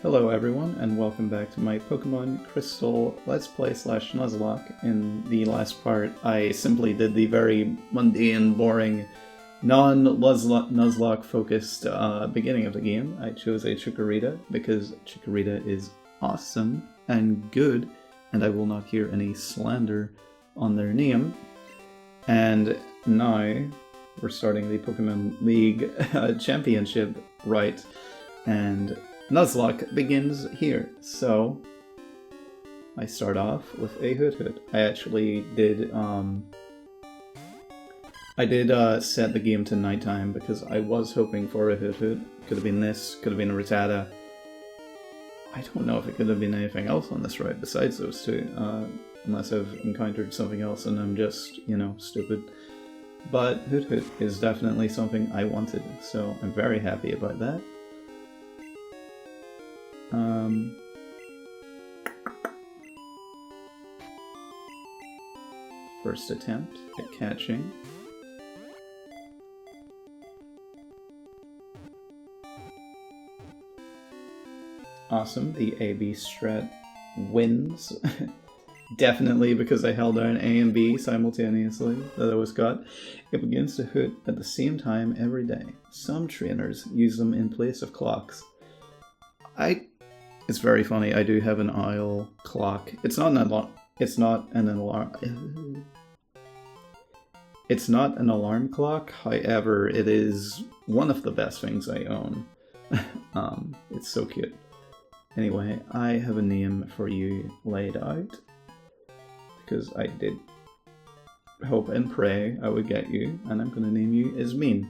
Hello everyone, and welcome back to my Pokemon Crystal Let's Play / Nuzlocke. In the last part, I simply did the very mundane, boring, non-Nuzlocke focused beginning of the game. I chose a Chikorita because Chikorita is awesome and good, and I will not hear any slander on their name. And now we're starting the Pokemon League Championship, right? And Nuzlocke begins here, so I start off with a Hoot. I actually did, set the game to nighttime because I was hoping for a Hoot. Could have been this, could have been a Rattata. I don't know if it could have been anything else on this ride besides those two, unless I've encountered something else and I'm just, stupid. But Hoot is definitely something I wanted, so I'm very happy about that. First attempt at catching. Awesome, the AB strat wins. Definitely because I held down A and B simultaneously that I was got. It begins to hoot at the same time every day. Some trainers use them in place of clocks. It's very funny, I do have an owl clock. It's not an alarm. It's not an alarm clock, however, it is one of the best things I own. It's so cute. Anyway, I have a name for you laid out, because I did hope and pray I would get you, and I'm going to name you Ismeen.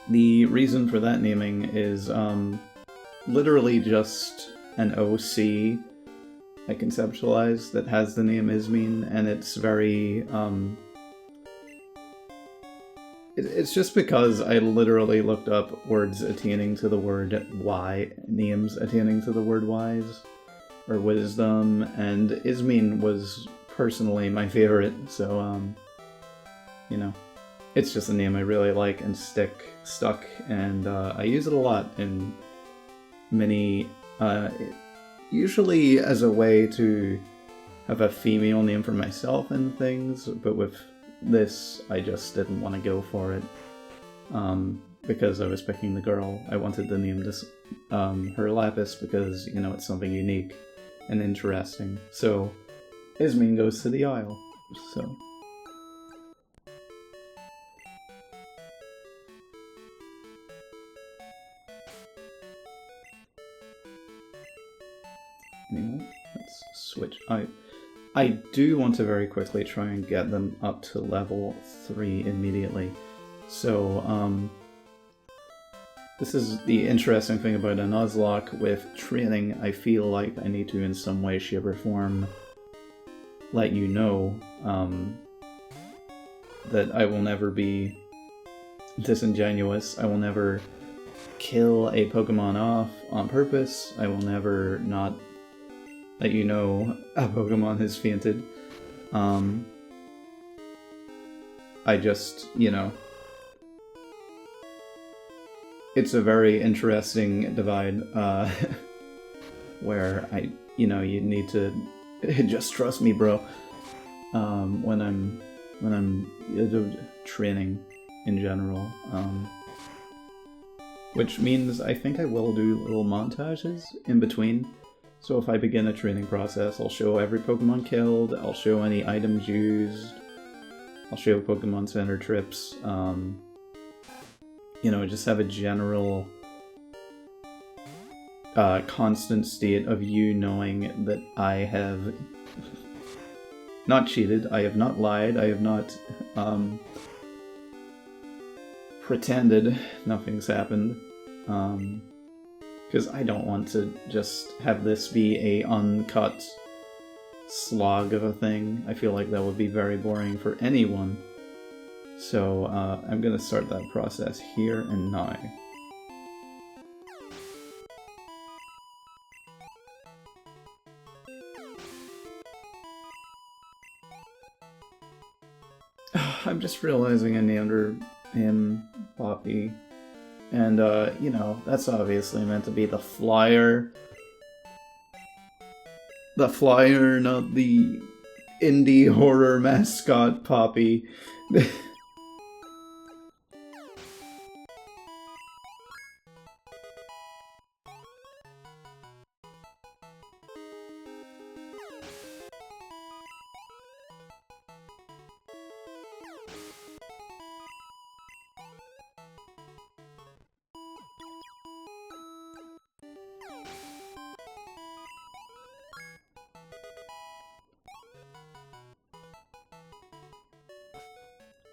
The reason for that naming is literally just an OC I conceptualized that has the name Ismeen, and it's very, it's just because I literally looked up words attaining to the word Y, names attaining to the word wise, or wisdom, and Ismeen was personally my favorite, so, it's just a name I really like and stuck, and I use it a lot in many, usually as a way to have a female name for myself and things, but with this, I just didn't want to go for it, because I was picking the girl. I wanted to name this, her Lapis because, it's something unique and interesting. So, Ismeen goes to the Isle, so. Anyway, let's switch out. I do want to very quickly try and get them up to level 3 immediately. So, this is the interesting thing about a Nuzlocke. With training, I feel like I need to in some way, shape, or form let you know that I will never be disingenuous. I will never kill a Pokemon off on purpose. I will never not let you know a Pokemon has fainted. I just, it's a very interesting divide, where you need to just trust me, bro, when I'm training in general, which means I think I will do little montages in between. So if I begin a training process, I'll show every Pokemon killed, I'll show any items used, I'll show Pokemon Center trips, just have a general constant state of you knowing that I have not cheated, I have not lied, I have not pretended nothing's happened. Because I don't want to just have this be a uncut slog of a thing. I feel like that would be very boring for anyone. So I'm going to start that process here and now. I'm just realizing I named him Poppy. And, you know, that's obviously meant to be the flyer. The flyer, not the indie horror mascot Poppy.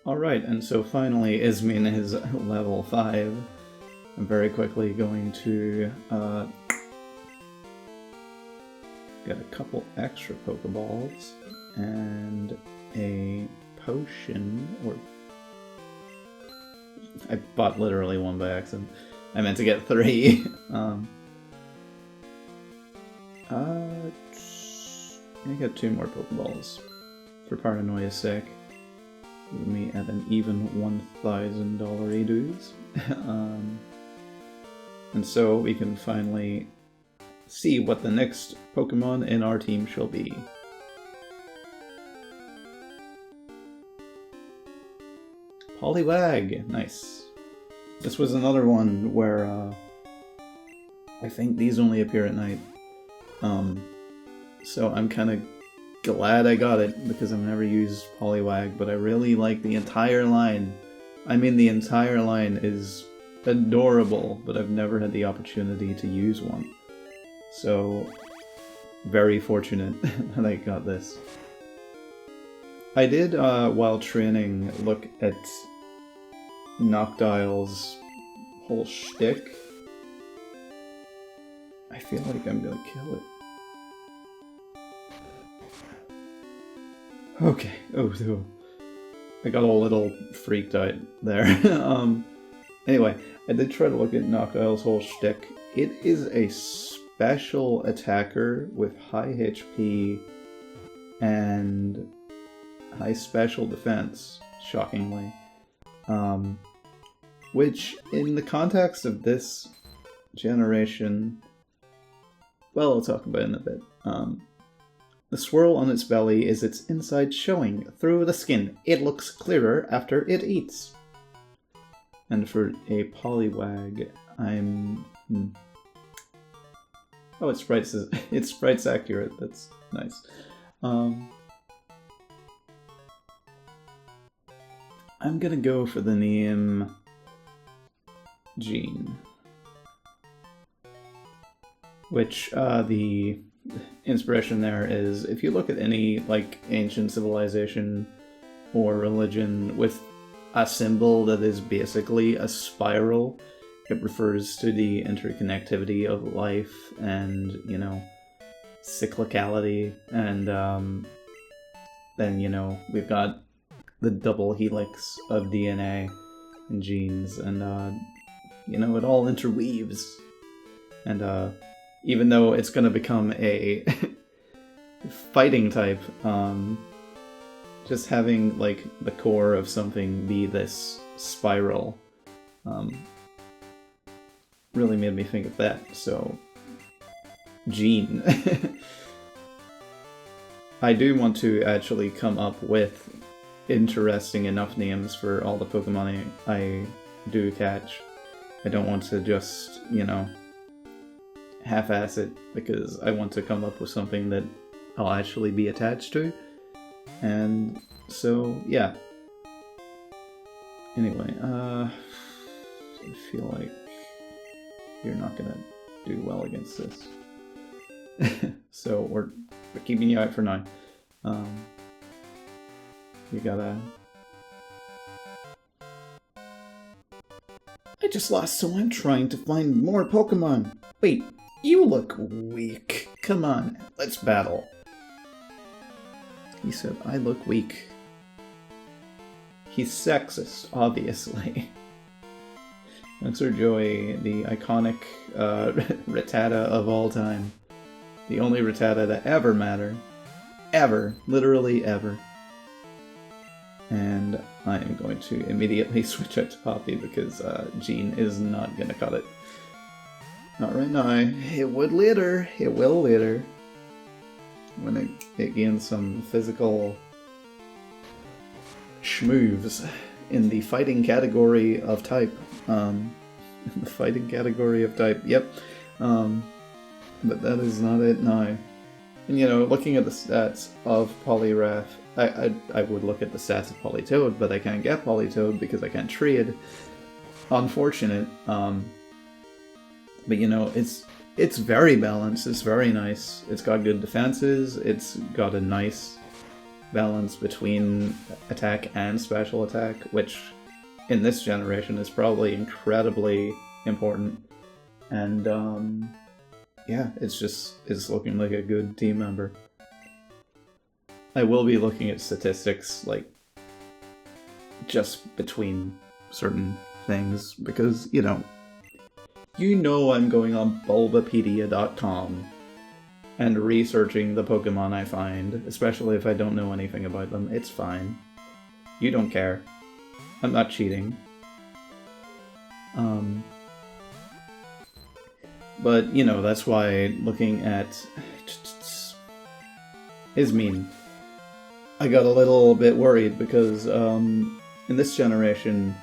Alright, and so finally Ismin is level 5. I'm very quickly going to get a couple extra Pokeballs and a potion, or I bought literally one by accident. I meant to get 3. I got 2 more Pokeballs for Paranoia's sake. With me at an even $1,000 dues. And so we can finally see what the next Pokemon in our team shall be. Poliwag! Nice. This was another one where I think these only appear at night. So I'm kind of glad I got it, because I've never used Poliwag, but I really like the entire line. I mean, the entire line is adorable, but I've never had the opportunity to use one. So, very fortunate that I got this. I did, while training, look at NuzlockeL's whole shtick. I feel like I'm gonna kill it. Okay, oh, I got a little freaked out there. Anyway, I did try to look at NuzlockeL's whole shtick. It is a special attacker with high HP and high special defense, shockingly. Which, in the context of this generation, well, I'll talk about it in a bit. The swirl on its belly is its inside showing through the skin. It looks clearer after it eats. And for a Poliwag, I'm... Oh, its sprite's accurate. That's nice. I'm gonna go for the name Gene. Which, the inspiration there is, if you look at any, like, ancient civilization or religion with a symbol that is basically a spiral, it refers to the interconnectivity of life and, you know, cyclicality, and then, you know, we've got the double helix of DNA and genes, and, you know, it all interweaves. And, even though it's going to become a fighting type, just having, like, the core of something be this spiral really made me think of that, so... Gene. I do want to actually come up with interesting enough names for all the Pokemon I do catch. I don't want to just, you know, half-ass it, because I want to come up with something that I'll actually be attached to. And so, yeah. Anyway, I feel like you're not gonna do well against this. So we're keeping you out for now. You gotta... I just lost someone trying to find more Pokemon. Wait, you look weak. Come on, let's battle. He said, I look weak. He's sexist, obviously. Answer Joey, the iconic Rattata of all time. The only Rattata that ever mattered. Ever. Literally ever. And I am going to immediately switch out to Poppy because Jean is not going to cut it. Not right now. It would later. It will later. When it gains some physical schmoves in the fighting category of type. In the fighting category of type, yep. But that is not it now. And you know, looking at the stats of Poliwrath, I would look at the stats of Politoed, but I can't get Politoed because I can't trade. Unfortunate. But you know, it's very balanced, it's very nice. It's got good defenses, it's got a nice balance between attack and special attack, which in this generation is probably incredibly important. And yeah, it's looking like a good team member. I will be looking at statistics, like, just between certain things, because, you know I'm going on Bulbapedia.com and researching the Pokemon I find, especially if I don't know anything about them. It's fine. You don't care. I'm not cheating. But, you know, that's why looking at is mean. I got a little bit worried because in this generation,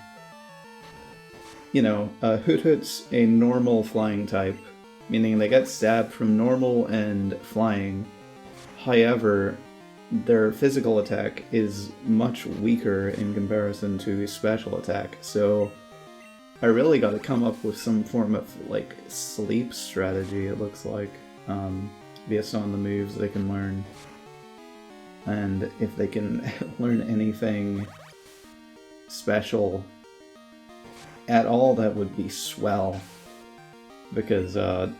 you know, Hoothoot's a normal flying type, meaning they get stabbed from normal and flying. However, their physical attack is much weaker in comparison to special attack, so I really got to come up with some form of, like, sleep strategy, it looks like, based on the moves they can learn. And if they can learn anything special at all, that would be swell. Because it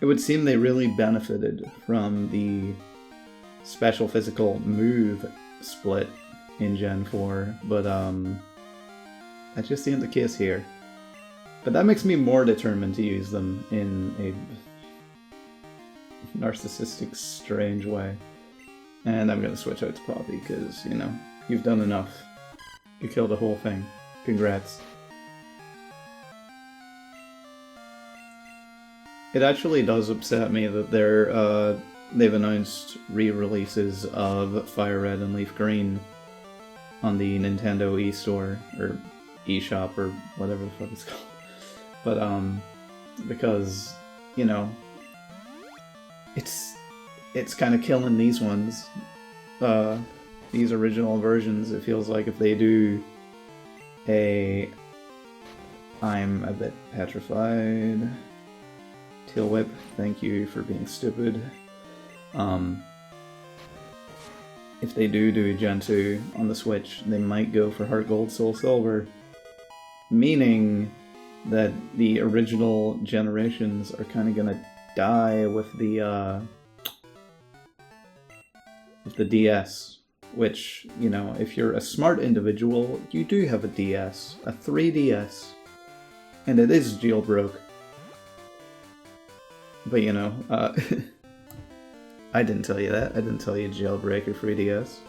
would seem they really benefited from the special physical move split in Gen 4, but that just isn't the case here. But that makes me more determined to use them in a narcissistic, strange way. And I'm gonna switch out to Poppy, because, you know, you've done enough. You killed the whole thing. Congrats. It actually does upset me that they've announced re-releases of Fire Red and Leaf Green on the Nintendo eStore, or eShop, or whatever the fuck it's called. But, because, you know, it's kind of killing these ones. These original versions, it feels like if they do I'm a bit petrified. Tail Whip, thank you for being stupid. If they do Gen 2 on the Switch, they might go for Heart Gold, Soul Silver, meaning that the original generations are kind of gonna die with the DS, which, you know, if you're a smart individual, you do have a DS, a 3DS, and it is jailbroke. But, you know, I didn't tell you that. I didn't tell you jailbreak your 3DS.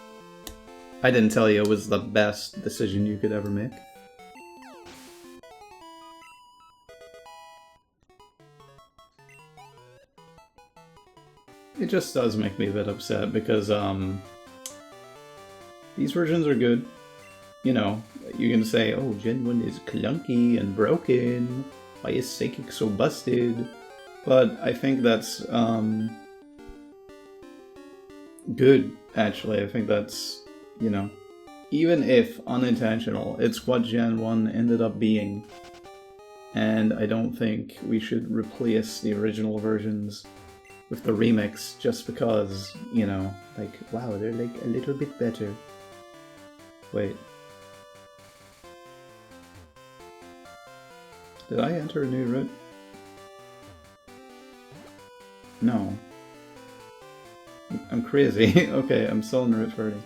I didn't tell you it was the best decision you could ever make. It just does make me a bit upset because, these versions are good. You know, you can say, oh, Gen 1 is clunky and broken. Why is Psychic so busted? But I think that's, good, actually. I think that's, you know, even if unintentional, it's what Gen 1 ended up being. And I don't think we should replace the original versions with the remix just because, you know, like, wow, they're like a little bit better. Wait. Did I enter a new route? No. I'm crazy. Okay, I'm still in Route 30.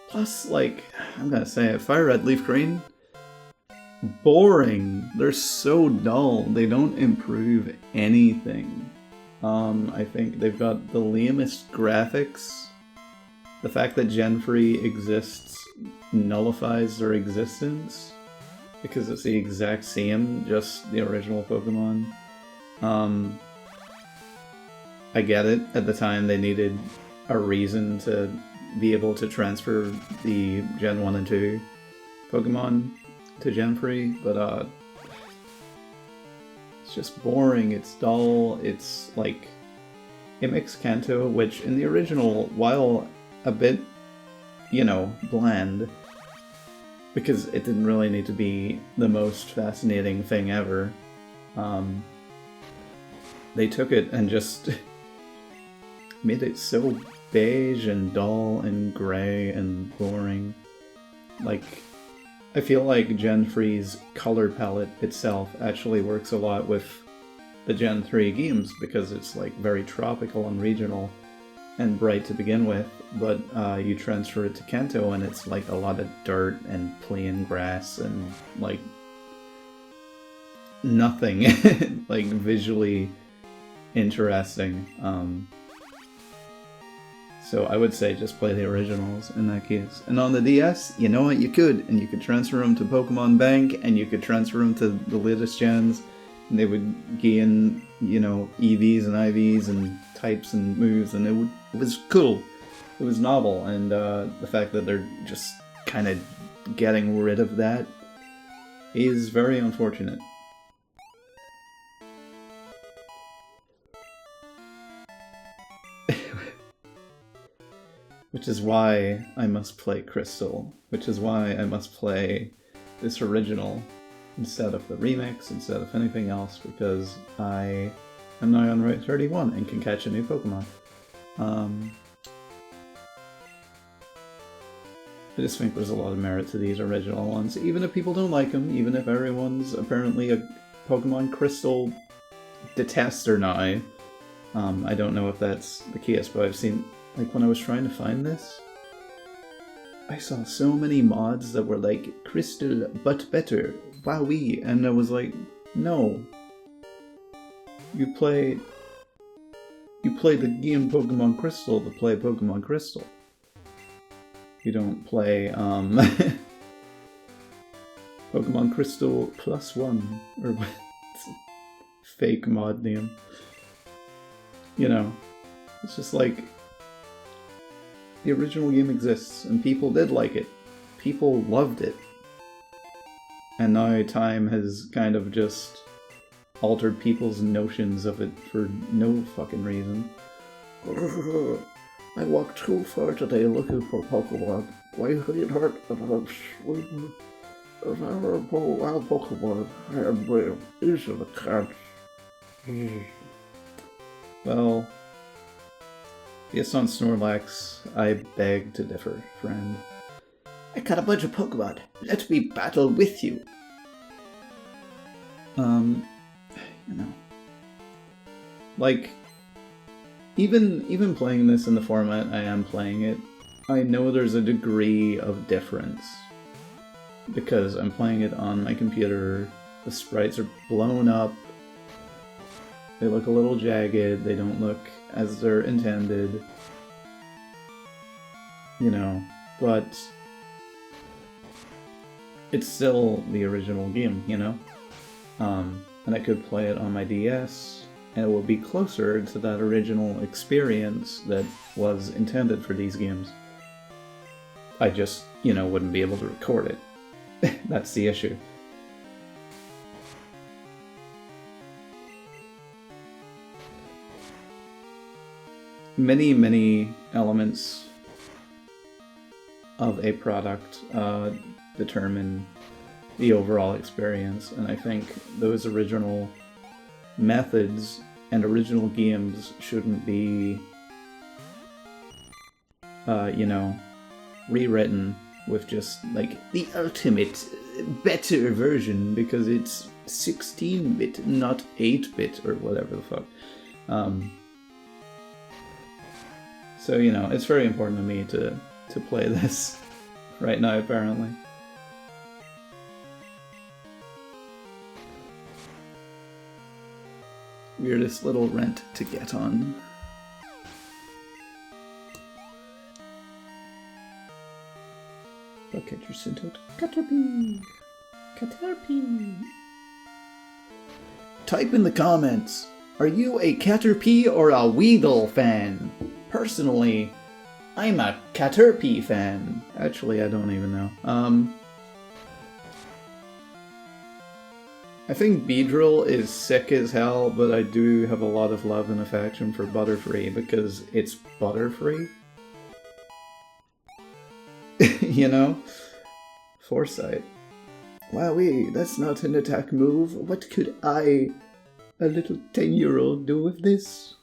Plus, like, I'm gonna say it, Fire Red, Leaf Green, boring. They're so dull. They don't improve anything. I think they've got the lamest graphics. The fact that Gen 3 exists nullifies their existence because it's the exact same, just the original Pokemon. I get it. At the time, they needed a reason to be able to transfer the Gen 1 and 2 Pokemon to Gen 3, but it's just boring, it's dull, it's like... It makes Kanto, which in the original, while a bit, you know, bland, because it didn't really need to be the most fascinating thing ever, they took it and just made it so beige and dull and grey and boring. Like, I feel like Gen 3's color palette itself actually works a lot with the Gen 3 games because it's like very tropical and regional and bright to begin with, but you transfer it to Kanto and it's like a lot of dirt and plain grass and like nothing like visually interesting. So I would say just play the originals in that case. And on the DS, you know what, you could. And you could transfer them to Pokemon Bank, and you could transfer them to the latest gens, and they would gain, you know, EVs and IVs and types and moves, and it was cool. It was novel, and the fact that they're just kind of getting rid of that is very unfortunate. Which is why I must play Crystal. Which is why I must play this original instead of the remix, instead of anything else, because I am now on Route 31 and can catch a new Pokemon. I just think there's a lot of merit to these original ones, even if people don't like them, even if everyone's apparently a Pokemon Crystal detester now. I don't know if that's the case, but I've seen... Like, when I was trying to find this, I saw so many mods that were like, Crystal, but better, wowee, and I was like, no. You play the game Pokemon Crystal to play Pokemon Crystal. You don't play, Pokemon Crystal +1, or what's fake mod name. You know, it's just like... The original game exists, and people did like it. People loved it. And now time has kind of just altered people's notions of it for no fucking reason. I walked too far today looking for Pokemon. My sweetheart and I'm sweet. If I were a Pokemon, I'd bring these are the cats. Well... Based on Snorlax, I beg to differ, friend. I caught a bunch of Pokemon. Let me battle with you. You know. Like, even playing this in the format I am playing it, I know there's a degree of difference. Because I'm playing it on my computer, the sprites are blown up, they look a little jagged, they don't look as they're intended, you know, but it's still the original game, you know? And I could play it on my DS, and it will be closer to that original experience that was intended for these games. I just, you know, wouldn't be able to record it. That's the issue. Many elements of a product determine the overall experience, and I think those original methods and original games shouldn't be, you know, rewritten with just, like, the ultimate, better version, because it's 16-bit, not 8-bit, or whatever the fuck. So, you know, it's very important to me to play this right now, apparently. weirdest little rent to get on. Look at your Sintote. Caterpie! Caterpie! Type in the comments, are you a Caterpie or a Weedle fan? Personally, I'm a Caterpie fan. Actually, I don't even know. I think Beedrill is sick as hell, but I do have a lot of love and affection for Butterfree because it's Butterfree. You know? Foresight. Wowee, that's not an attack move. What could I, a little 10-year-old, do with this?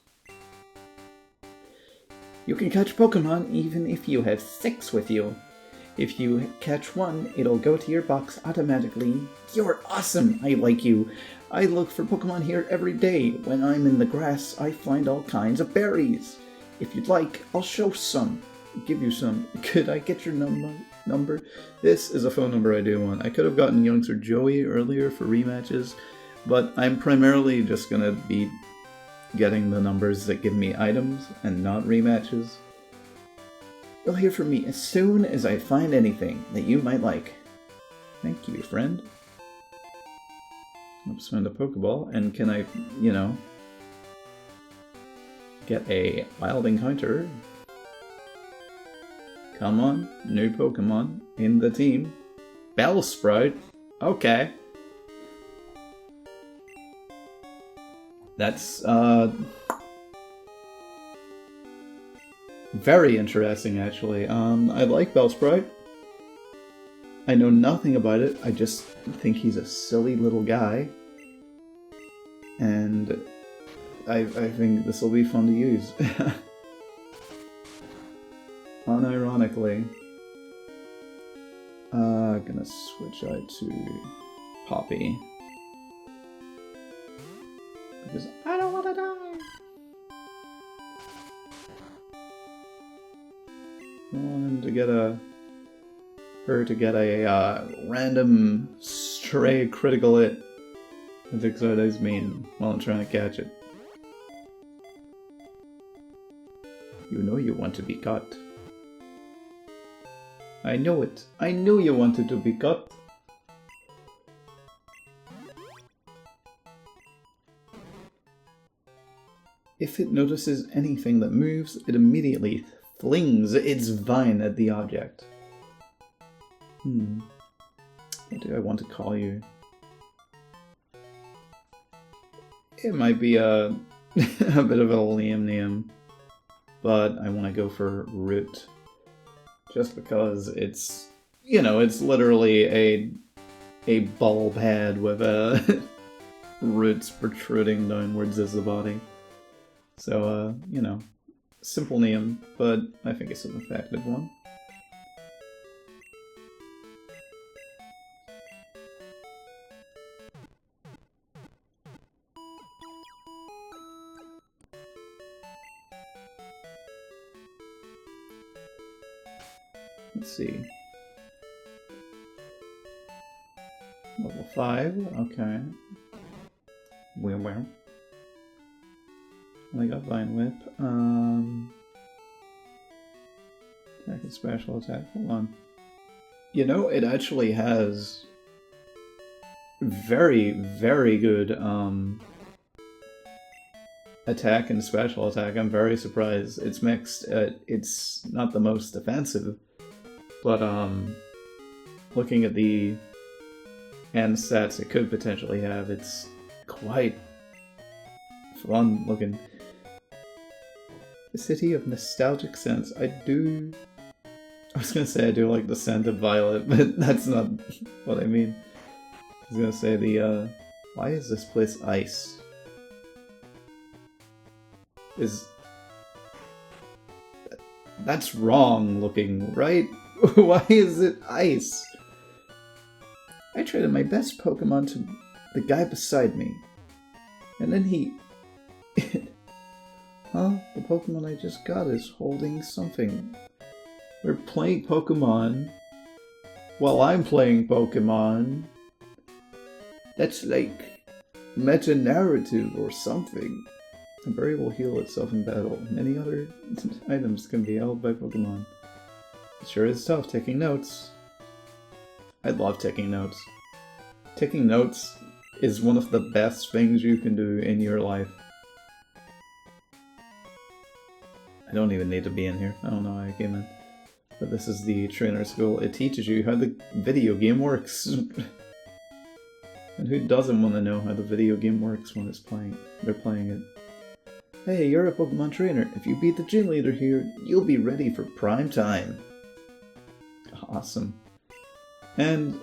You can catch Pokemon even if you have 6 with you. If you catch one, it'll go to your box automatically. You're awesome! I like you. I look for Pokemon here every day. When I'm in the grass, I find all kinds of berries. If you'd like, I'll show some. Give you some. Could I get your number? This is a phone number I do want. I could have gotten youngster Joey earlier for rematches, but I'm primarily just gonna be getting the numbers that give me items and not rematches. You'll hear from me as soon as I find anything that you might like. Thank you, friend. Let's find a Pokeball, and can I, you know, get a wild encounter? Come on, new Pokemon in the team. Bellsprout? Okay. That's, very interesting, actually. I like Bellsprout. I know nothing about it, I just think he's a silly little guy. And I think this will be fun to use. Unironically. Gonna switch out to Poppy. Because I don't want to die! I want him to get her to get a random stray critical hit. That's exactly what I mean while I'm trying to catch it. You know you want to be caught. I know it. I knew you wanted to be caught. If it notices anything that moves, it immediately flings its vine at the object. What do I want to call you? It might be a, a bit of a lame name, but I want to go for Root. Just because it's, you know, it's literally a bulb head with roots protruding downwards as the body. So, you know, simple name, but I think it's an effective one. Let's see. Level 5, okay. Well. I got Vine Whip. Attack and special attack. Hold on. You know, it actually has very, very good attack and special attack. I'm very surprised. It's mixed. It's not the most offensive, but looking at the end stats it could potentially have, it's quite fun looking. The City of Nostalgic Scents. I was gonna say I do like the scent of violet, but that's not what I mean. I was gonna say the, why is this place ice? That's wrong looking, right? Why is it ice? I traded my best Pokemon to the guy beside me. And then he... Huh? The Pokemon I just got is holding something. We're playing Pokemon while I'm playing Pokemon. That's like meta-narrative or something. A berry will heal itself in battle. Many other items can be held by Pokemon. It sure is tough taking notes. I love taking notes. Taking notes is one of the best things you can do in your life. I don't even need to be in here. I don't know how I came in. But this is the trainer school. It teaches you how the video game works. And who doesn't want to know how the video game works when they're playing it? Hey, you're a Pokemon trainer. If you beat the gym leader here, you'll be ready for prime time. Awesome. And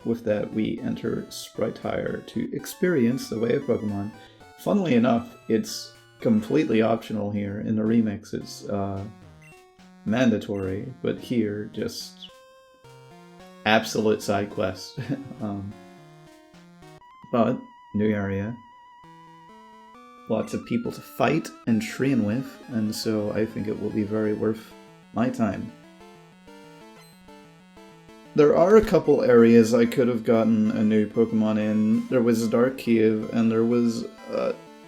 with that, we enter Sprite Hire to experience the way of Pokemon. Funnily enough, it's completely optional here. In the remix, it's mandatory, but here, just absolute side quest. But, new area. Lots of people to fight and train with, and so I think it will be very worth my time. There are a couple areas I could have gotten a new Pokemon in. There was Dark Cave, and there was,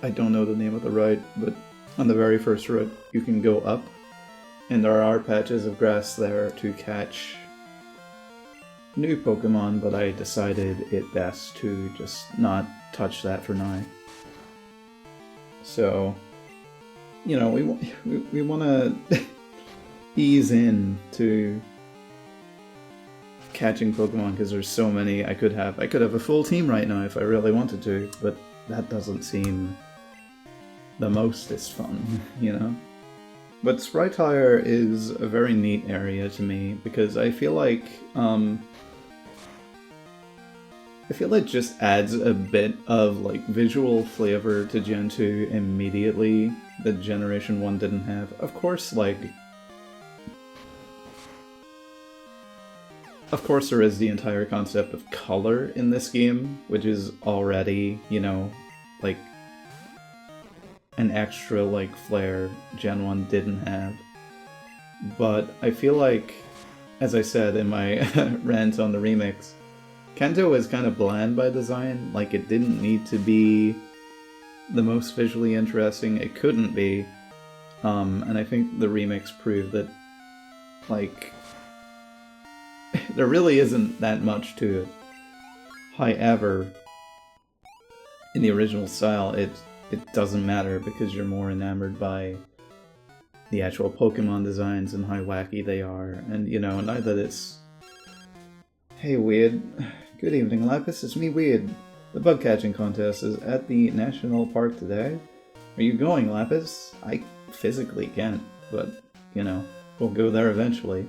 I don't know the name of the route, but on the very first route you can go up, and there are patches of grass there to catch new Pokemon, but I decided it best to just not touch that for now. So, you know, we want to ease in to catching Pokemon because there's so many I could have. I could have a full team right now if I really wanted to, but that doesn't seem the most fun, you know? But Sprite Hire is a very neat area to me because I feel like it just adds a bit of like visual flavor to Gen 2 immediately that Generation 1 didn't have. Of course, there is the entire concept of color in this game, which is already, you know, like an extra like flair Gen 1 didn't have. But I feel like, as I said in my rant on the remix, Kanto is kind of bland by design. Like, it didn't need to be the most visually interesting. It couldn't be. And I think the remix proved that, like, there really isn't that much to it. However, in the original style, it doesn't matter because you're more enamored by the actual Pokemon designs and how wacky they are. And, you know, now that it's... Hey, Wade. Good evening, Lapis. It's me, Wade. The bug catching contest is at the National Park today. Are you going, Lapis? I physically can't, but, you know, we'll go there eventually.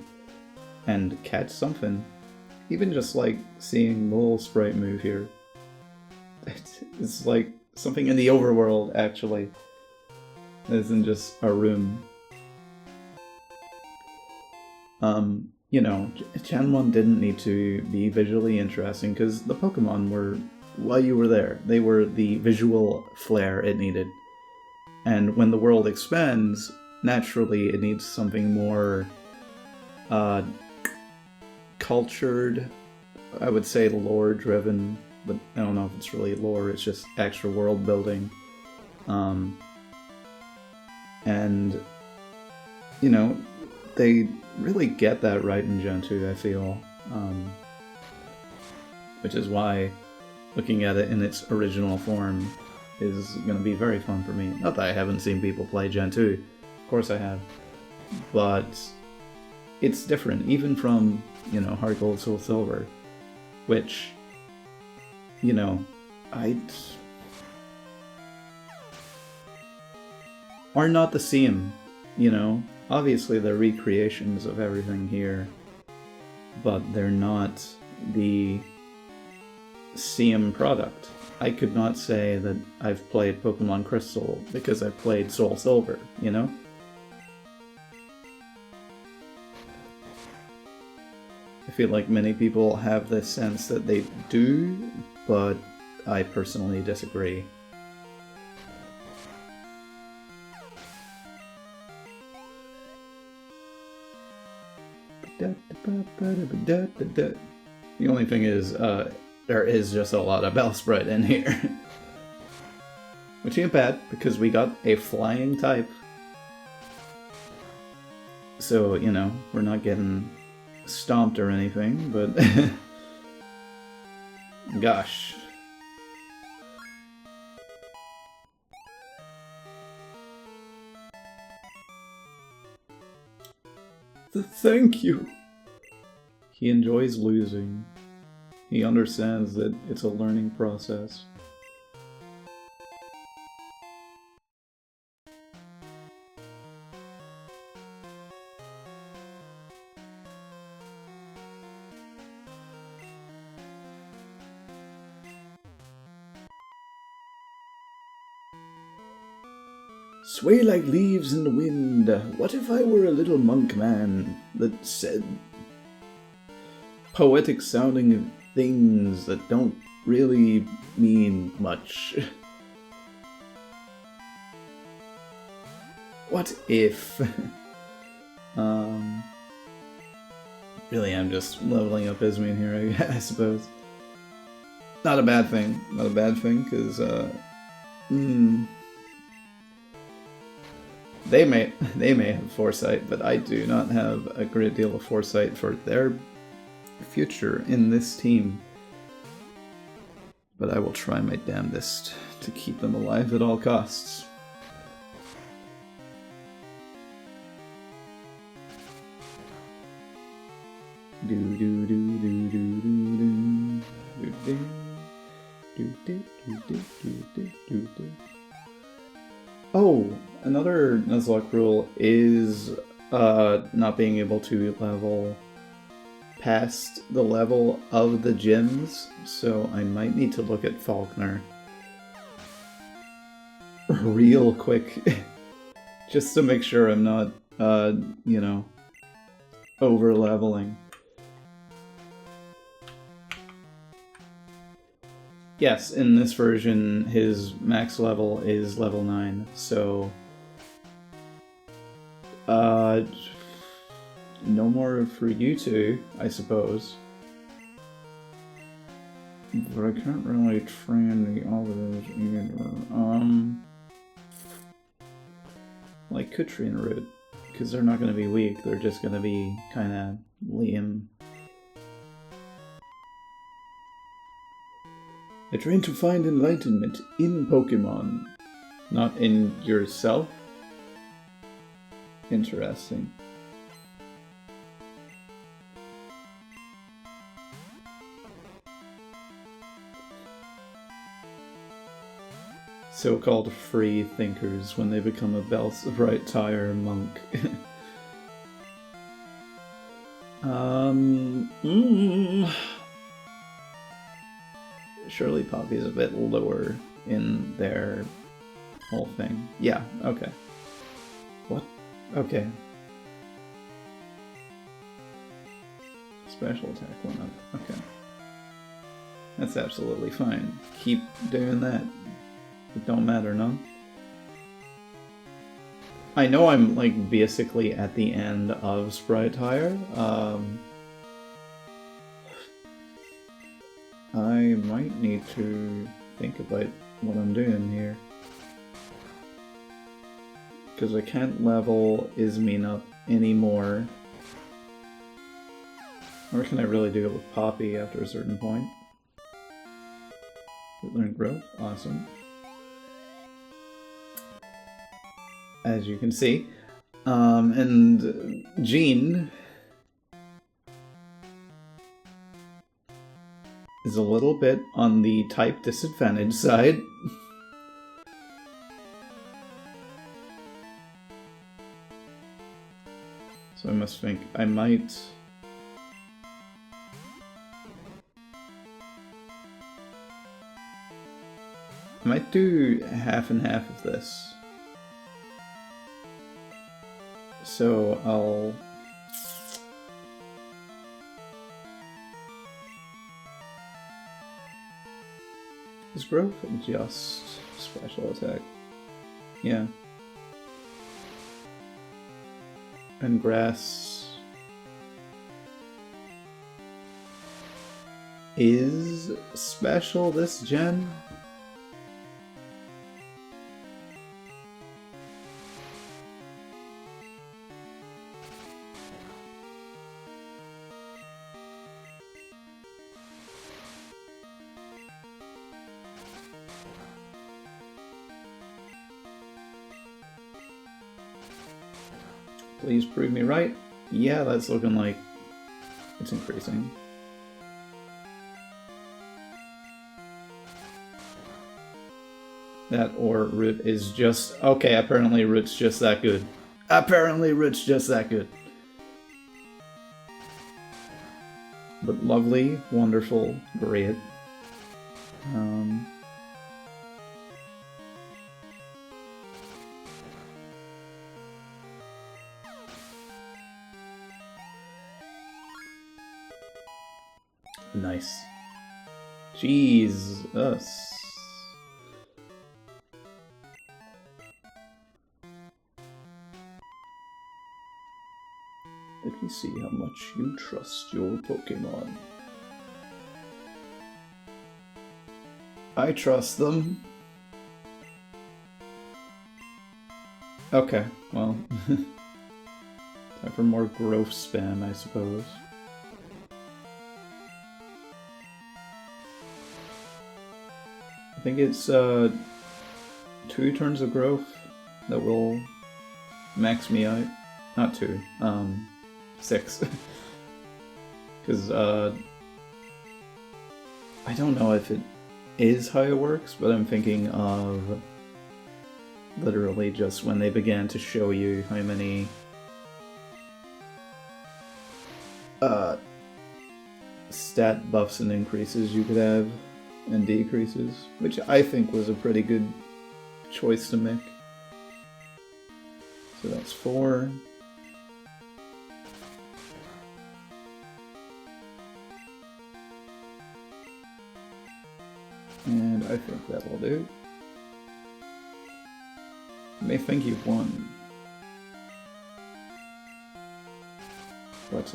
And catch something. Even just, like, seeing the little sprite move here. It's like something in the overworld, actually. It isn't just a room. You know, Gen 1 didn't need to be visually interesting because the Pokemon were, while you were there, they were the visual flair it needed. And when the world expands, naturally it needs something more cultured, I would say lore-driven, but I don't know if it's really lore, it's just extra world building. And, you know, they really get that right in Gen 2, I feel. Which is why looking at it in its original form is going to be very fun for me. Not that I haven't seen people play Gen 2, of course I have. But it's different, even from, you know, Heart Gold, Soul Silver, which, you know, are not the same, you know? Obviously they're recreations of everything here, but they're not the same product. I could not say that I've played Pokemon Crystal because I've played Soul Silver, you know? I feel like many people have this sense that they do, but I personally disagree. The only thing is, there is just a lot of Bellsprout in here. Which ain't bad, because we got a flying type. So, you know, we're not getting stomped or anything, but... Gosh. Thank you! He enjoys losing. He understands that it's a learning process. Sway like leaves in the wind. What if I were a little monk man that said poetic sounding things that don't really mean much? What if? Really, I'm just leveling up Ismene here, I suppose. Not a bad thing. Not a bad thing, because, They may have foresight, but I do not have a great deal of foresight for their future in this team. But I will try my damnedest to keep them alive at all costs. Oh, another Nuzlocke rule is not being able to level past the level of the gyms, so I might need to look at Falkner real quick, just to make sure I'm not, you know, over-leveling. Yes, in this version, his max level is level 9, so... no more for you two, I suppose. But I can't really train the others either. Well, I could train Root, because they're not going to be weak, they're just going to be kind of lame. I train to find enlightenment in Pokémon, not in yourself. Interesting. So-called free thinkers when they become a Bright Tire monk. Surely Poppy's a bit lower in their whole thing. Yeah, okay. What? Okay. Special attack went up. Okay. That's absolutely fine. Keep doing that. It don't matter, no? I know I'm, like, basically at the end of Sprite Hire. I might need to think about what I'm doing here. Because I can't level Ismene up anymore. Or can I really do it with Poppy after a certain point? Learn growth, awesome. As you can see. And Jean is a little bit on the type disadvantage side. So I must think I might... do half and half of this. So I'll... Is growth just special attack? Yeah. And grass is special this gen? Please prove me right. Yeah, that's looking like it's increasing. That or Root is just... Okay, apparently Root's just that good. Apparently Root's just that good. But lovely, wonderful, great. Nice. Jesus. Let me see how much you trust your Pokémon. I trust them. Okay, well. Time for more growth spam, I suppose. I think it's 2 turns of growth that will max me out. Not 2, 6. Because I don't know if it is how it works, but I'm thinking of literally just when they began to show you how many stat buffs and increases you could have and decreases, which I think was a pretty good choice to make. So that's 4. And I think that will do. You may think you've won, but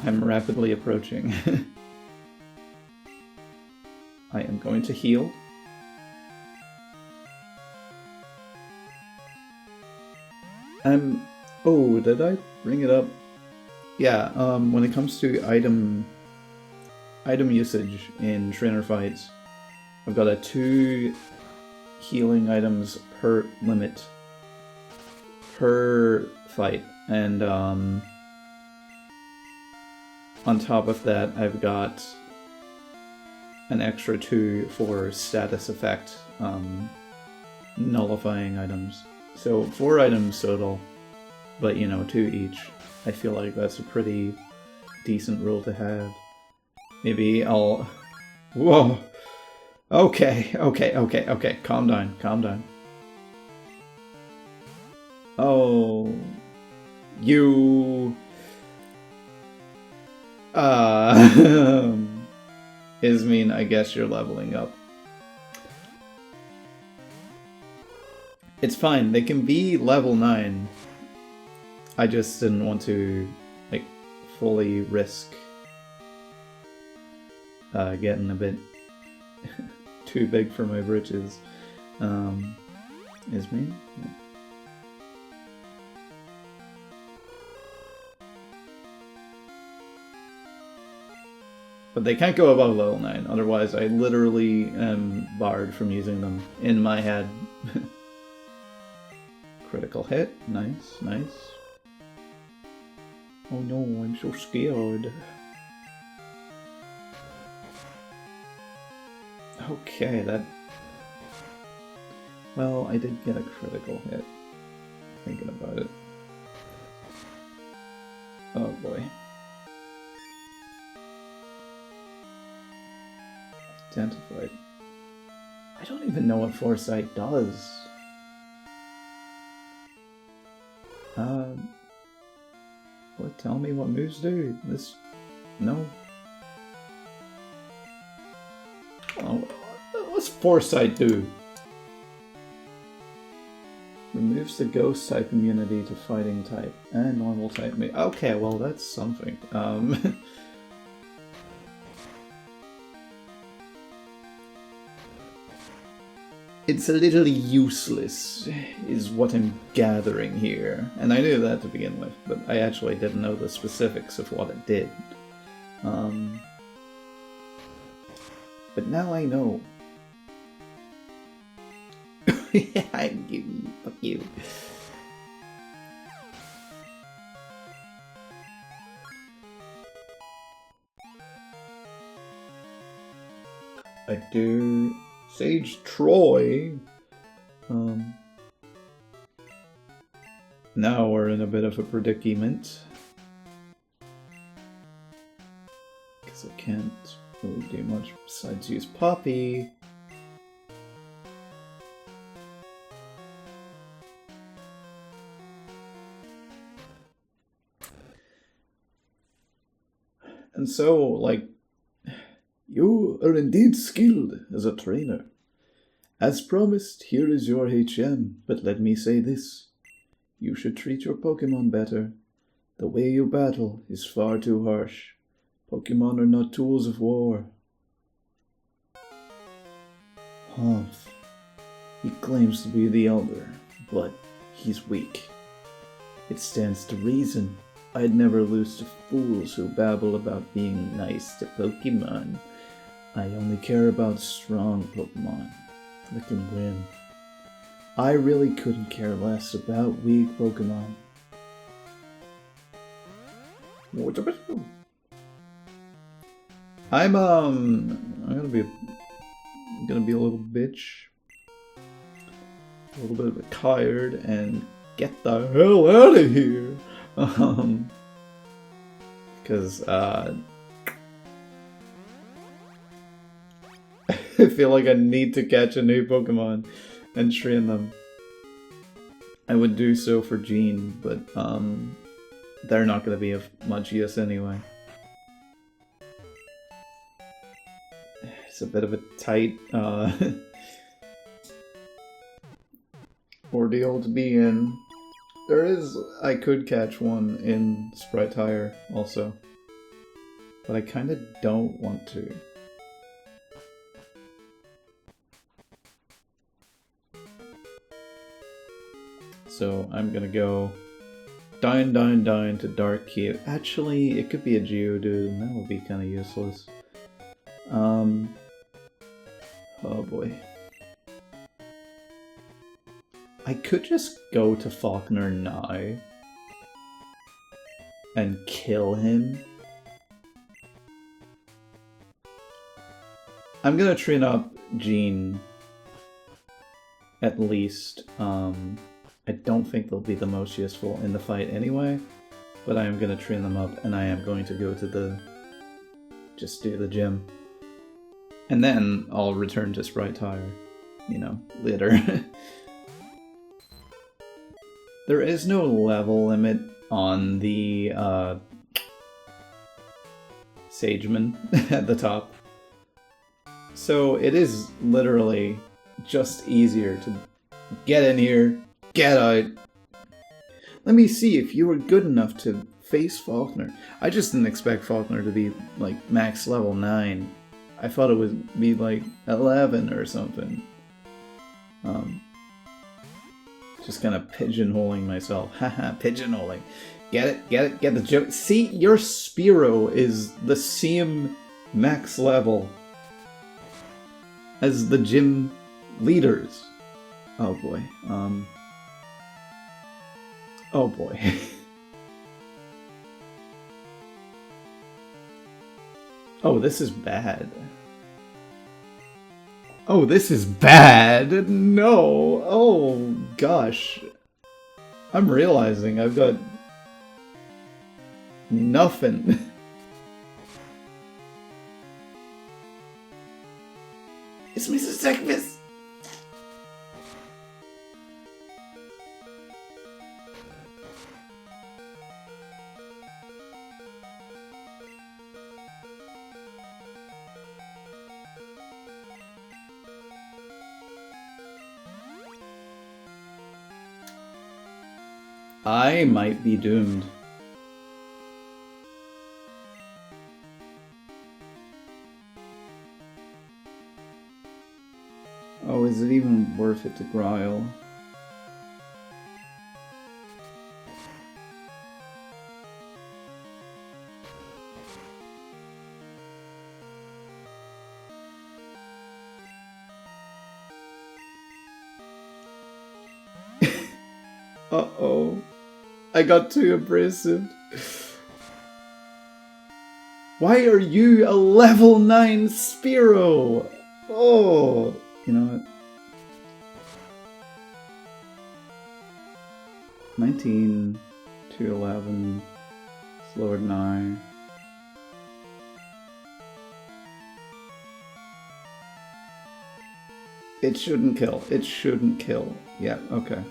I'm rapidly approaching. I am going to heal. Oh, did I bring it up? Yeah, when it comes to item usage in trainer fights, I've got a 2 healing items per limit per fight, and on top of that I've got an extra 2 for status effect nullifying items. So 4 items total, but you know, 2 each. I feel like that's a pretty decent rule to have. Maybe I'll... Whoa! Okay, calm down. Oh... You... Ismene, I guess you're leveling up. It's fine, they can be level 9. I just didn't want to, like, fully risk getting a bit too big for my britches. Ismene? Yeah. But they can't go above level 9, otherwise I literally am barred from using them in my head. Critical hit, nice. Oh no, I'm so scared. Okay, that... Well, I did get a critical hit, thinking about it. Oh boy. Identified. I don't even know what Foresight does. What? Tell me what moves do. This... No. Oh, what's Foresight do? Removes the ghost type immunity to fighting type and normal type. Okay, well that's something. It's a little useless, is what I'm gathering here. And I knew that to begin with, but I actually didn't know the specifics of what it did. But now I know. Fuck you. I dare Sage Troy. Now we're in a bit of a predicament. Because I can't really do much besides use Poppy. And so, like, you are indeed skilled as a trainer. As promised, here is your HM, but let me say this. You should treat your Pokémon better. The way you battle is far too harsh. Pokémon are not tools of war. Humph. He claims to be the Elder, but he's weak. It stands to reason I'd never lose to fools who babble about being nice to Pokémon. I only care about strong Pokémon that can win. I really couldn't care less about weak Pokémon. I'm gonna be a little bitch, a little bit of a tired, and get the hell out of here. Because I feel like I need to catch a new Pokemon and train them. I would do so for Jean, but they're not going to be of much use anyway. It's a bit of a tight ordeal to be in. I could catch one in Sprite Tire also, but I kind of don't want to. So I'm gonna go Dine to Dark Cave. Actually, it could be a Geodude, and that would be kind of useless. Oh boy. I could just go to Falkner now and kill him. I'm gonna train up Jean at least. I don't think they'll be the most useful in the fight anyway, but I am gonna train them up, and I am going to go to just do the gym. And then I'll return to Sprite Tire, you know, later. There is no level limit on the Sageman at the top. So it is literally just easier to get in here, get out. Let me see if you were good enough to face Falkner. I just didn't expect Falkner to be like max level 9. I thought it would be like 11 or something. Just kind of pigeonholing myself. Haha, pigeonholing. Get it? Get the joke? See, your Spearow is the same max level as the gym leaders. Oh boy. Oh boy. Oh, this is bad. Oh, this is bad! No! Oh, gosh. I'm realizing I've got nothing. It's Mrs. Zekvis! I might be doomed. Oh, is it even worth it to Grile? Uh-oh. I got too abrasive. Why are you a level 9 Spearow? Oh, you know what? 19 to 11. Slower than I. It shouldn't kill. It shouldn't kill. Yeah, okay.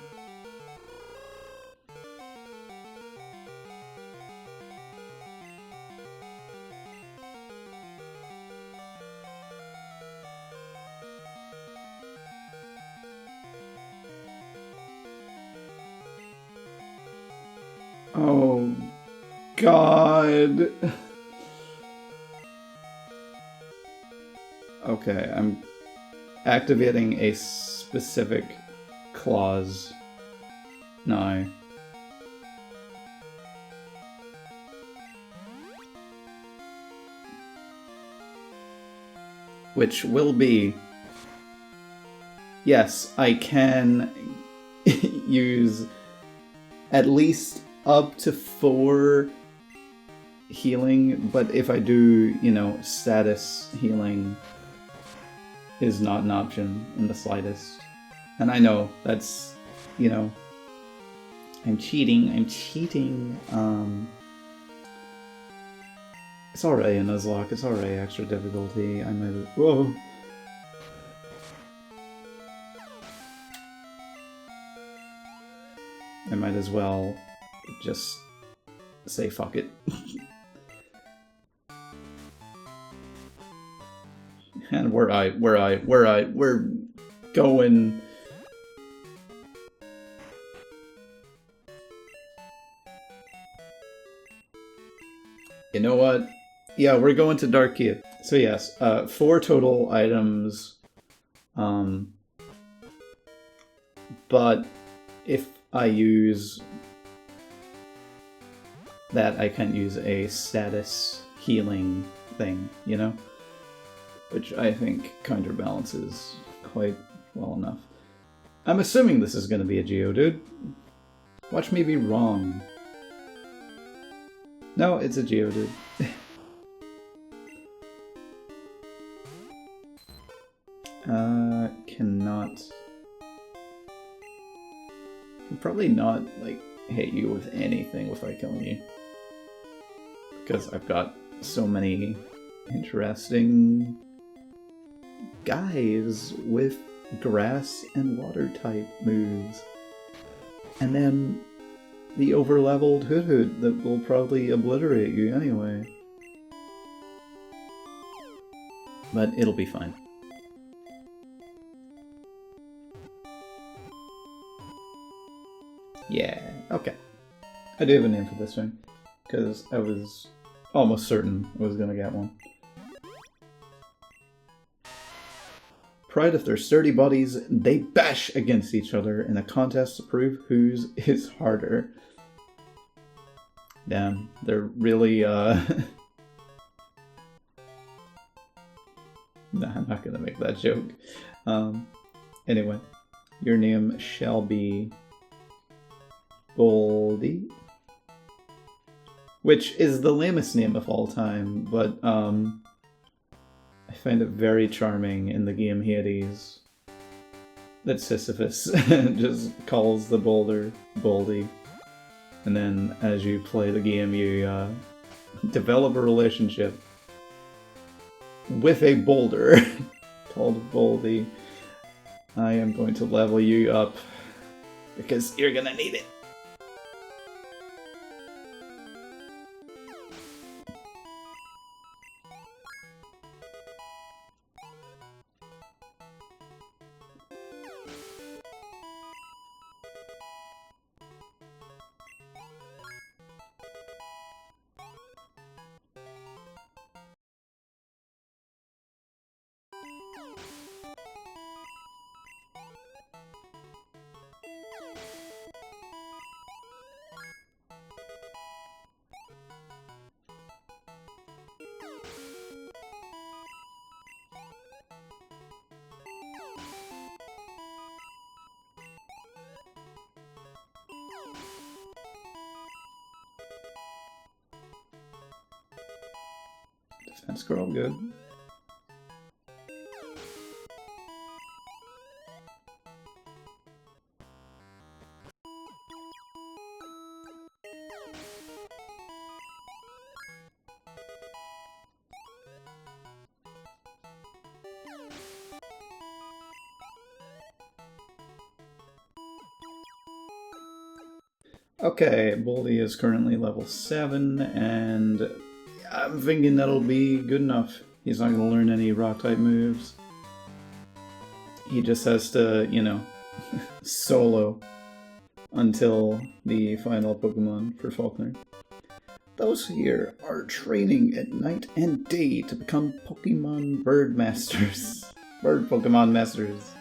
Oh, God. Okay, I'm activating a specific clause now. Which will be... Yes, I can use at least up to 4 healing, but if I do, you know, status healing is not an option in the slightest. And I know that's, you know, I'm cheating. It's already a Nuzlocke, it's already extra difficulty. I might have... Whoa! I might as well just say fuck it. And we're going. You know what? Yeah, we're going to Dark Key. So yes, 4 total items. But if I use that, I can't use a status healing thing, you know? Which I think counterbalances quite well enough. I'm assuming this is going to be a Geodude. Watch me be wrong. No, it's a Geodude. Cannot... Can probably not, like, hit you with anything without killing you. Because I've got so many interesting guys with grass and water type moves. And then the overleveled Hoot that will probably obliterate you anyway. But it'll be fine. Yeah, okay. I do have a name for this one, because I was almost certain I was gonna get one. Pride of their sturdy bodies, they bash against each other in a contest to prove whose is harder. Damn, they're really, Nah, I'm not gonna make that joke. Anyway, your name shall be Boldy, which is the lamest name of all time, but I find it very charming in the game Hades that Sisyphus just calls the boulder Boldy, and then as you play the game you develop a relationship with a boulder called Boldy. I am going to level you up because you're gonna need it. Defense curl, good. Okay, Boldy is currently level 7, and I'm thinking that'll be good enough. He's not going to learn any rock-type moves. He just has to, you know, solo until the final Pokemon for Falkner. Those here are training at night and day to become Pokemon Bird Masters. Bird Pokemon Masters.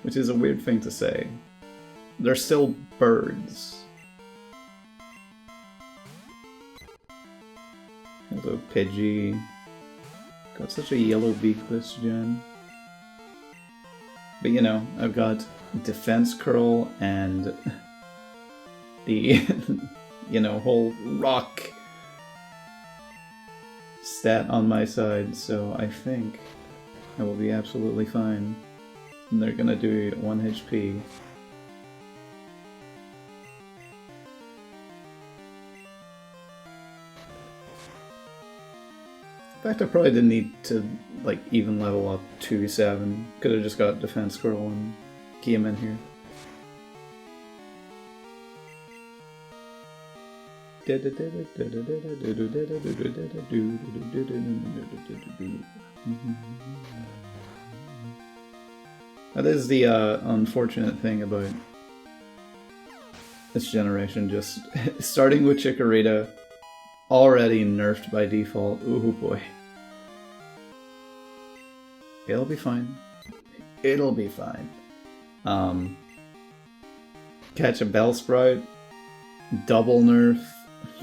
Which is a weird thing to say. They're still birds. Hello, Pidgey. Got such a yellow beak this gen. But you know, I've got Defense Curl and the, you know, whole rock stat on my side, so I think I will be absolutely fine. And they're gonna do 1 HP. In fact, I probably didn't need to, like, even level up to 7. Could have just got Defense Curl and key him in here. That is the unfortunate thing about this generation, just starting with Chikorita, already nerfed by default. Ooh boy. It'll be fine. It'll be fine. Catch a Bellsprout, double nerf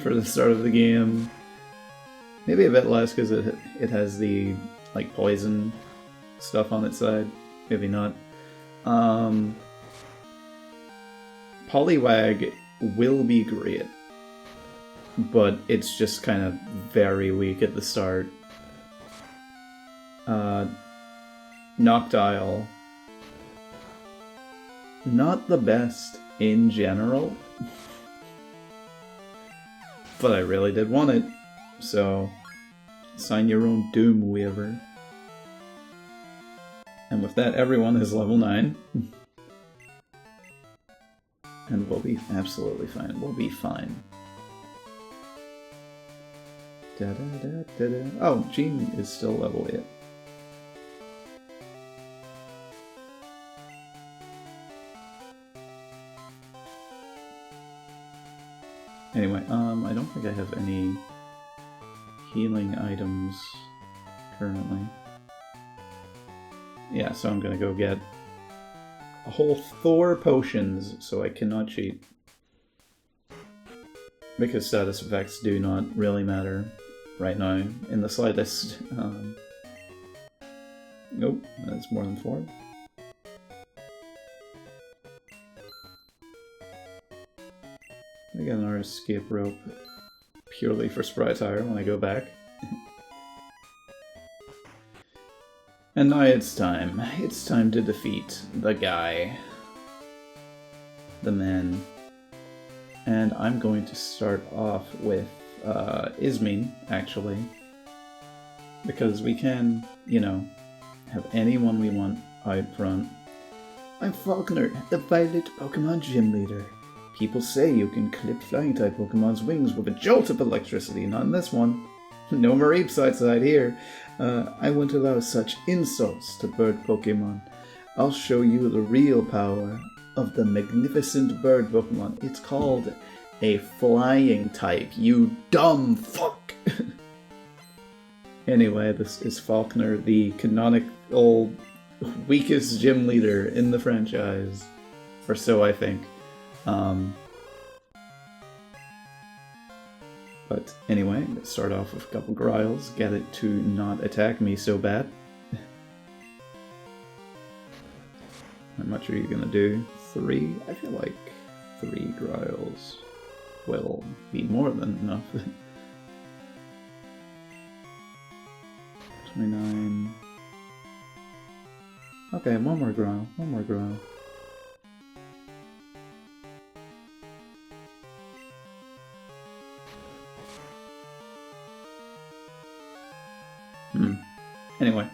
for the start of the game. Maybe a bit less because it has the like poison stuff on its side. Maybe not. Poliwag will be great, but it's just kind of very weak at the start. Noctile, not the best in general, but I really did want it, so sign your own doom, Weaver. And with that, everyone is level 9. And we'll be absolutely fine. We'll be fine. Da, da, da, da, da. Oh, Jean is still level 8. Anyway, I don't think I have any healing items currently. Yeah, so I'm gonna go get a whole Thor potions, so I cannot cheat. Because status effects do not really matter right now in the slightest. Nope, that's more than 4. I got another escape rope purely for Sprytire when I go back. And now it's time. It's time to defeat the guy. The man. And I'm going to start off with Ismene, actually. Because we can, you know, have anyone we want out front. I'm Falkner, the Violet Pokemon Gym Leader. People say you can clip flying-type Pokemon's wings with a jolt of electricity, not in this one. No Mareep side here. I won't allow such insults to bird Pokemon. I'll show you the real power of the magnificent bird Pokemon. It's called a flying type, you dumb fuck! Anyway, this is Falkner, the canonical weakest gym leader in the franchise. Or so I think. But anyway, let's start off with a couple Gryles, get it to not attack me so bad. How much are you gonna do? 3? I feel like 3 Gryles will be more than enough. 29. Okay, one more growl. One more growl. Anyway.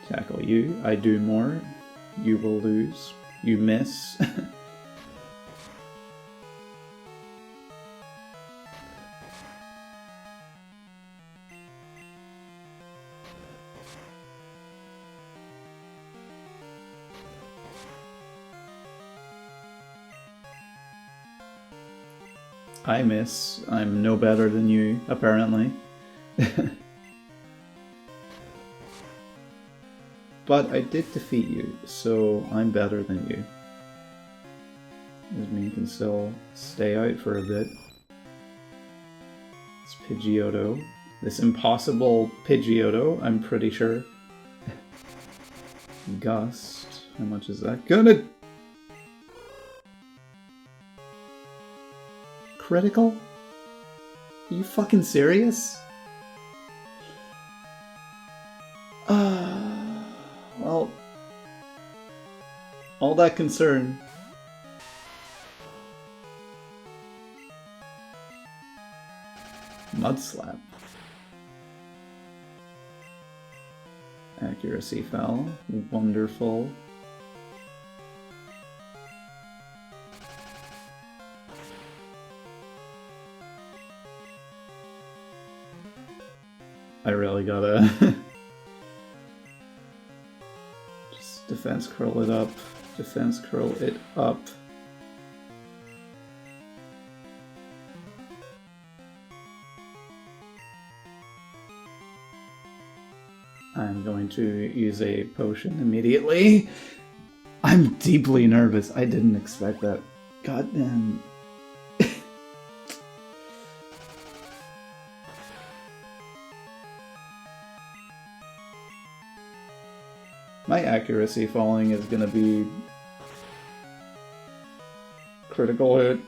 Tackle you. I do more. You will lose. You miss. I miss. I'm no better than you, apparently. But I did defeat you, so I'm better than you. This means you can still stay out for a bit. It's Pidgeotto. This impossible Pidgeotto, I'm pretty sure. Gust. How much is that gonna... Critical? Are you fucking serious? Well, all that concern. Mud Slap. Accuracy fell. Wonderful. I really gotta just defense curl it up. Defense curl it up. I'm going to use a potion immediately. I'm deeply nervous. I didn't expect that. Goddamn. My accuracy falling is gonna be critical hit.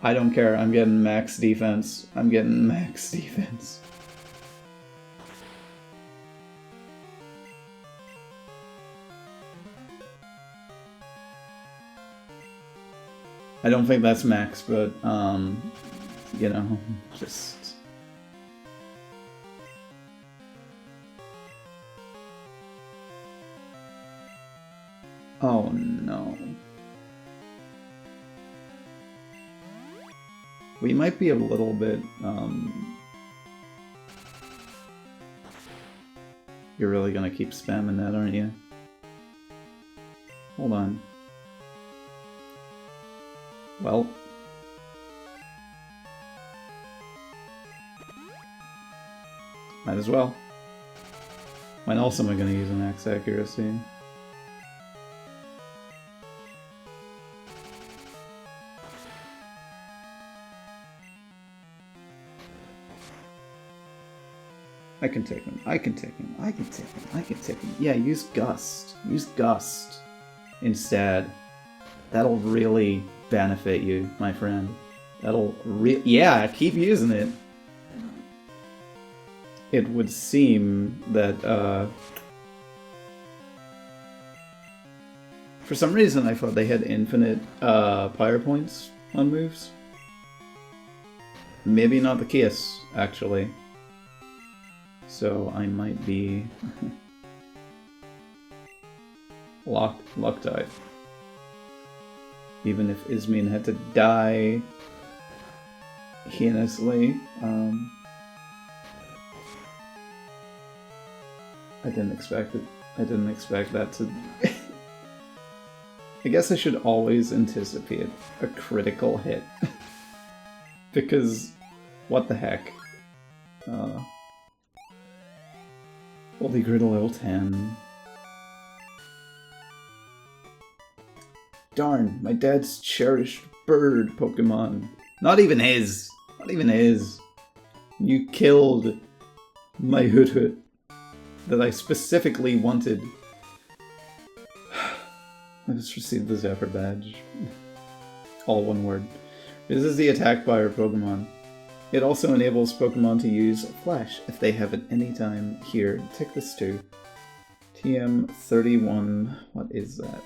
I don't care, I'm getting max defense. I'm getting max defense. I don't think that's max, but, you know, just... Oh no. We might be a little bit, You're really gonna keep spamming that, aren't you? Hold on. Well. Might as well. When else am I gonna use a max accuracy? I can take him. I can take him. I can take him. I can take him. Yeah, use Gust. Use Gust instead. That'll really benefit you, my friend. That'll yeah, keep using it. It would seem that, for some reason I thought they had infinite, power points on moves. Maybe not the case, actually. So I might be locked out. Even if Ismin had to die heinously. I didn't expect it. I didn't expect that to... I guess I should always anticipate a critical hit. Because, what the heck? Holy Griddle level 10. Darn, my dad's cherished bird Pokemon. Not even his. Not even his. You killed my Hoot that I specifically wanted. I just received the Zephyr badge. All one word. This is the attack by our Pokemon. It also enables Pokemon to use Flash if they have it any time. Here, take this too. TM31, what is that?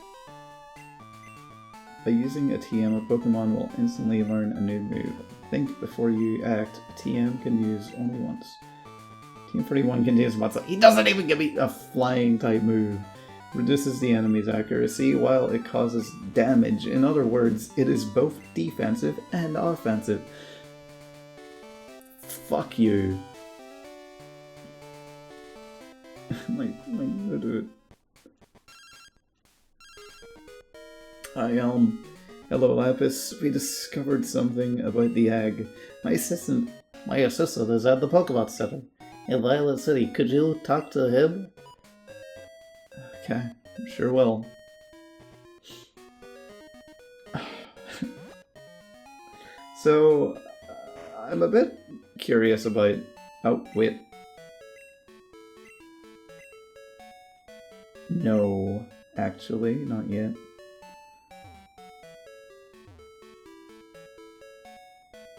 By using a TM, a Pokemon will instantly learn a new move. Think before you act. A TM can use only once. TM31 contains Matsu. He doesn't even give me a flying type move. Reduces the enemy's accuracy while it causes damage. In other words, it is both defensive and offensive. Fuck you. my dude. Hello Lapis. We discovered something about the egg. My assistant is at the Pokemon Center in Violet City. Could you talk to him? Okay, sure will. So, I'm a bit curious about... Oh, wait. No, actually, not yet.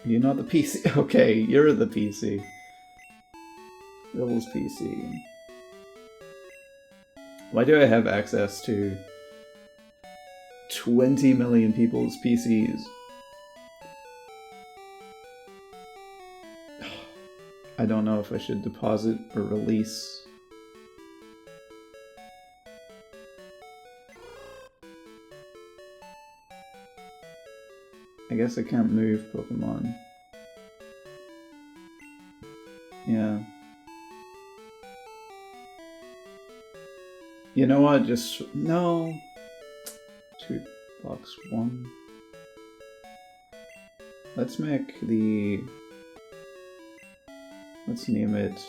You're not the PC. Okay, you're the PC. Bill's PC. Why do I have access to 20 million people's PCs? I don't know if I should deposit or release. I guess I can't move Pokemon. Yeah. You know what? Just... no. 2 box 1. Let's make the... let's name it...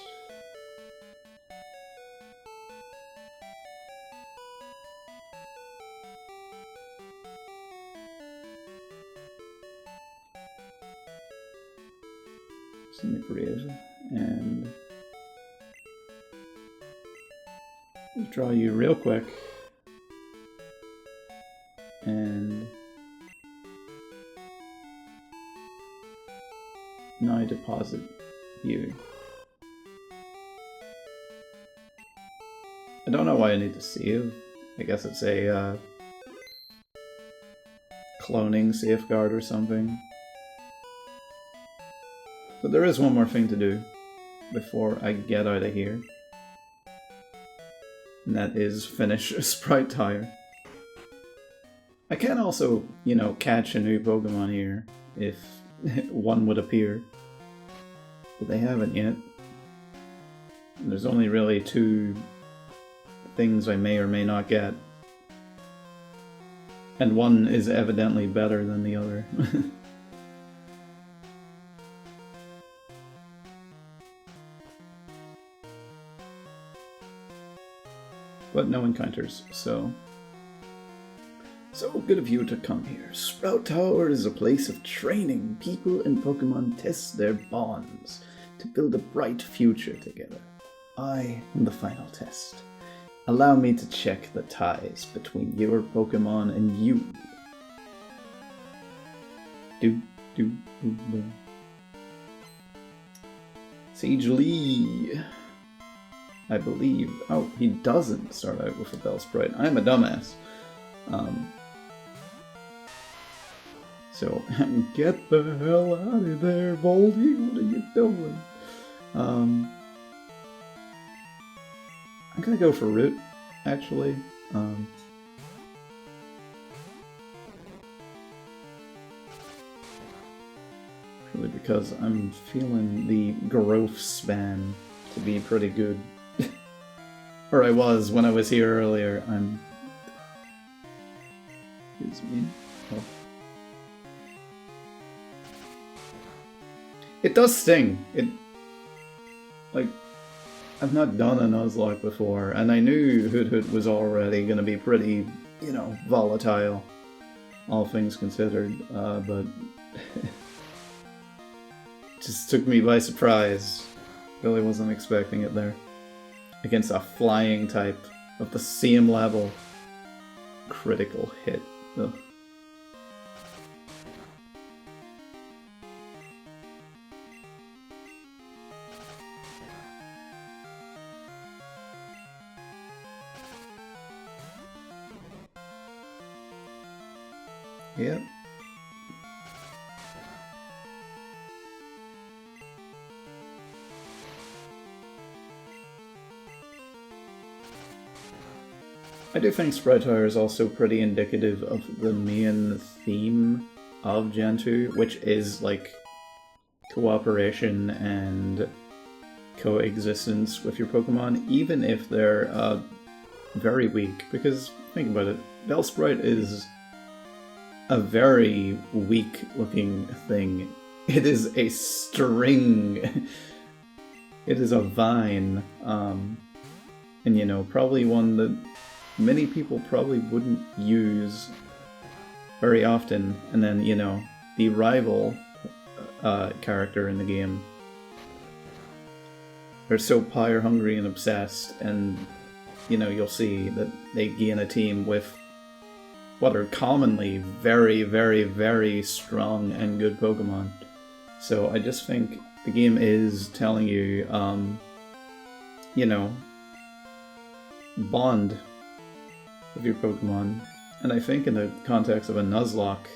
Brave, and draw you real quick, and now I deposit you. I don't know why I need to save. I guess it's a cloning safeguard or something. But there is one more thing to do before I get out of here. And that is finish a Sprite Tire. I can also, you know, catch a new Pokemon here if one would appear. But they haven't yet. And there's only really 2 things I may or may not get. And one is evidently better than the other. But no encounters, so good of you to come here. Sprout Tower is a place of training. People and Pokemon test their bonds to build a bright future together. I am the final test. Allow me to check the ties between your Pokemon and you. Sage Lee. I believe. Oh, he doesn't start out with a Bellsprite. I'm a dumbass. So, get the hell out of there, Voldy. What are you doing? I'm gonna go for Root, actually. Purely because I'm feeling the growth span to be pretty good. Or I was when I was here earlier. Excuse me. Oh. It does sting. Like, I've not done a Nuzlocke before, and I knew Hoot was already going to be pretty, you know, volatile, all things considered, but just took me by surprise. Really wasn't expecting it there. Against a flying type of the same level. Critical hit. Ugh. 'Cause, Yep. I do think Sprite Tower is also pretty indicative of the main theme of Gen 2, which is like cooperation and coexistence with your Pokemon, even if they're very weak. Because, think about it, Bellsprite is a very weak looking thing. It is a string. It is a vine. And you know, probably one that many people probably wouldn't use very often. And then, you know, the rival character in the game, they're so power hungry and obsessed, and you know, you'll see that they gain a team with what are commonly very, very, very strong and good Pokemon. So I just think the game is telling you, you know, bond with your Pokemon. And I think in the context of a Nuzlocke,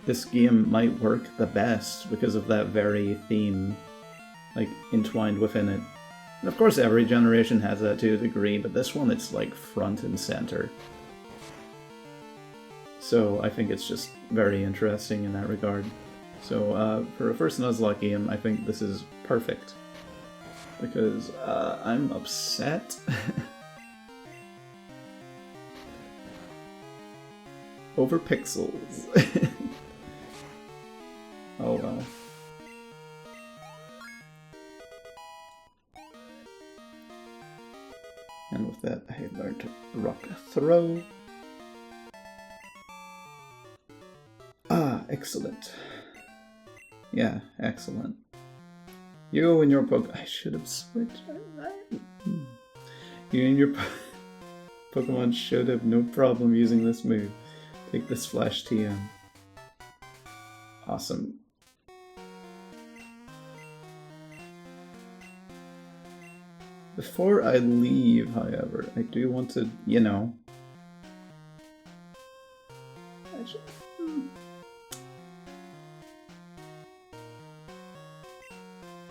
this game might work the best because of that very theme, like, entwined within it. And of course every generation has that to a degree, but this one, it's like front and center. So I think it's just very interesting in that regard. So for a first Nuzlocke game, I think this is perfect. Because I'm upset. Over pixels. Oh well. And with that, I learned to rock throw. Ah, excellent. Yeah, excellent. You and your Pokemon. I should have switched. You and your Pokemon should have no problem using this move. Take this Flash TM. Awesome. Before I leave, however, I do want to, you know...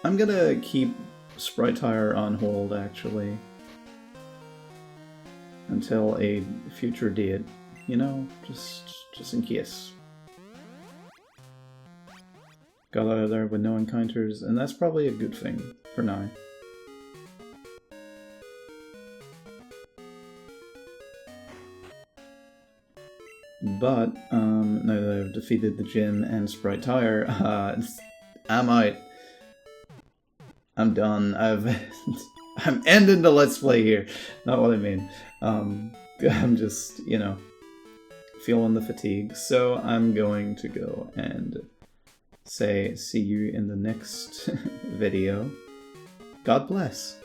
I'm gonna keep Sprite Tower on hold, actually. Until a future date. You know, just in case. Got out of there with no encounters, and that's probably a good thing for now. But, now that I've defeated the gym and Sprite Tower, I'm out. I'm done. I'm ending the Let's Play here. Not what I mean. I'm just, you know, feeling the fatigue. So I'm going to go and say see you in the next video. God bless.